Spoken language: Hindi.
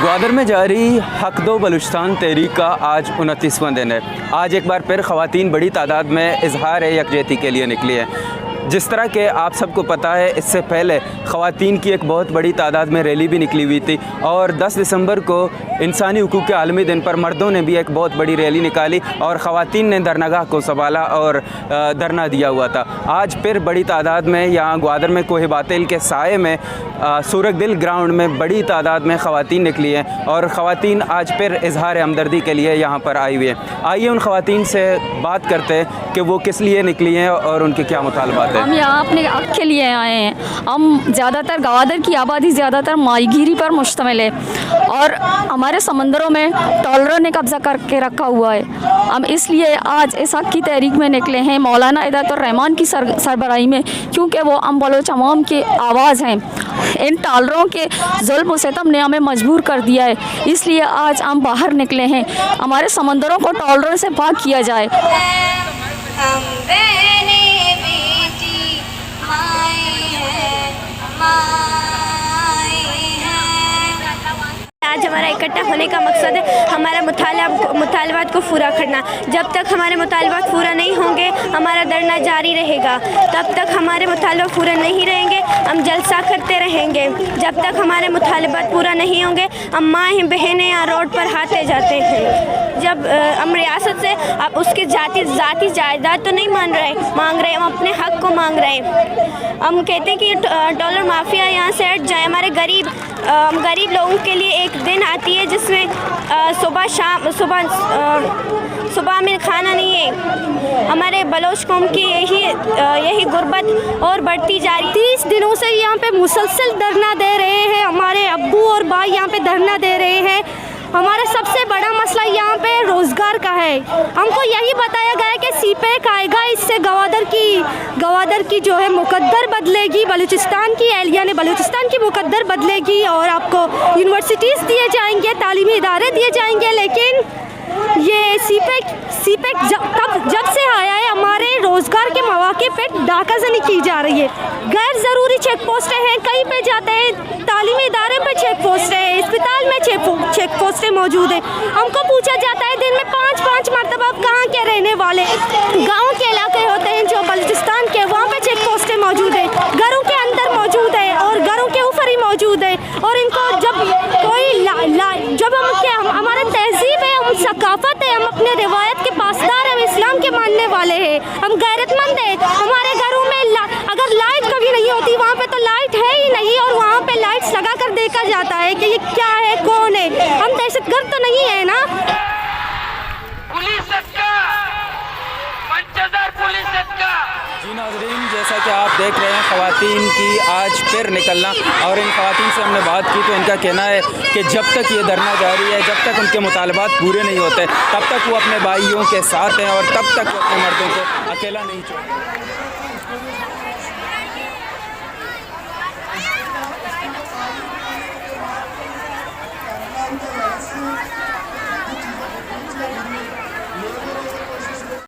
ग्वादर में जारी हक दो बलूचिस्तान तहरीक का आज 29वां दिन है। आज एक बार फिर ख़वातीन बड़ी तादाद में इजहार यकजहती के लिए निकली हैं। जिस तरह के आप सबको पता है, इससे पहले ख़वातीन की एक बहुत बड़ी तादाद में रैली भी निकली हुई थी और 10 दिसंबर को इंसानी हुकूक़ के आलमी दिन पर मर्दों ने भी एक बहुत बड़ी रैली निकाली और ख़वातीन ने धरनागाह को संभाला और धरना दिया हुआ था। आज फिर बड़ी तादाद में यहाँ ग्वादर में कोहे बातिल के साए में सूरगदिल ग्राउंड में बड़ी तादाद में ख़वातीन निकली हैं और ख़वातीन आज फिर इजहार हमदर्दी के लिए यहाँ पर आई हुई हैं। आइए उन ख़वातीन से बात करते हैं कि वो किस लिए निकली हैं और उनके क्या मुतालबात हैं। हम यहाँ अपने हक के लिए आए हैं। हम ज़्यादातर ग्वादर की आबादी ज़्यादातर माहीगीरी पर मुश्तमिल है और हमारे समंदरों में टॉलरों ने कब्ज़ा करके रखा हुआ है। हम इसलिए आज इस हक की तहरीक में निकले हैं मौलाना हिदायतुर्रहमान की सरबराही में, क्योंकि वो हम बलोच अवाम की आवाज़ हैं। इन टॉलरों के जुल्म व सितम ने हमें मजबूर कर दिया है, इसलिए आज हम बाहर निकले हैं। हमारे समंदरों को टॉलरों से पाक किया जाए। आज हमारा इकट्ठा होने का मकसद है हमारा मुतालबात को पूरा करना। जब तक हमारे मुतालबात पूरा नहीं होंगे हमारा धरना जारी रहेगा। तब तक हमारे मुतालबात पूरा नहीं रहेंगे हम जलसा करते रहेंगे। जब तक हमारे मुतालबात पूरा नहीं होंगे हम माँ बहनें यहाँ रोड पर हाथे जाते हैं। जब हम रियासत से अब उसकी ज़ाती जायदाद तो नहीं मांग रहे, हम अपने हक़ को मांग रहे हैं। हम कहते हैं कि डॉलर माफिया यहाँ से हट जाए। हमारे गरीब लोगों के लिए एक दिन आती है जिसमें सुबह में खाना नहीं है। हमारे बलोच कौम की यही गुर्बत और बढ़ती जा रही। 30 दिनों से यहाँ पे मुसलसल धरना दे रहे हैं। हमारे अब्बू और भाई यहाँ पे धरना दे रहे हैं। हमारा सबसे बड़ा मसला यहाँ पे रोज़गार का है। हमको यही बताया गया है कि सीपैक आएगा, इससे गवादर की जो है मुकद्दर बदलेगी, बलूचिस्तान की एहलिया ने बलूचिस्तान की मुकद्दर बदलेगी और आपको यूनिवर्सिटीज़ दिए जाएंगे, तालीमी इदारे दिए जाएंगे। लेकिन ये सीपैक जब से आया है हमारे रोज़गार के मौके पे डाकाज़नी की जा रही है। गैर ज़रूरी चेक पोस्टें हैं, कहीं पे जाते हैं तालीमी इदारे पे चेक पोस्टें हैं, अस्पताल में चेक पोस्टें मौजूद हैं। हमको पूछा जाता है दिन में 5 मरतबा आप कहाँ के रहने वाले। गाँव के इलाके होते हैं जो बलूचिस्तान के, वहाँ पे चेक पोस्टें मौजूद है, घरों के अंदर मौजूद है और घरों के ऊपर ही मौजूद है। और इनको जब हमारा तहजीब है, हम सकाफत है, हम अपने रिवायत के पासदार हैं, इस्लाम के मानने वाले हैं, हम गैरतमंद हैं। हमारे घरों में अगर लाइट कभी नहीं होती, वहाँ पे तो लाइट है ही नहीं और वहाँ पे लाइट्स लगा कर देखा जाता है कि ये क्या है, कौन है। हम दहशतगर्द तो नहीं है ना। जी नाज़रीन, जैसा कि आप देख रहे हैं ख़वातीन की आज फिर निकलना और इन ख़वातीन से हमने बात की तो इनका कहना है कि जब तक ये धरना जारी है, जब तक उनके मुतालबात पूरे नहीं होते तब तक वो अपने भाइयों के साथ हैं और तब तक वो अपने मर्दों को अकेला नहीं छोड़ते।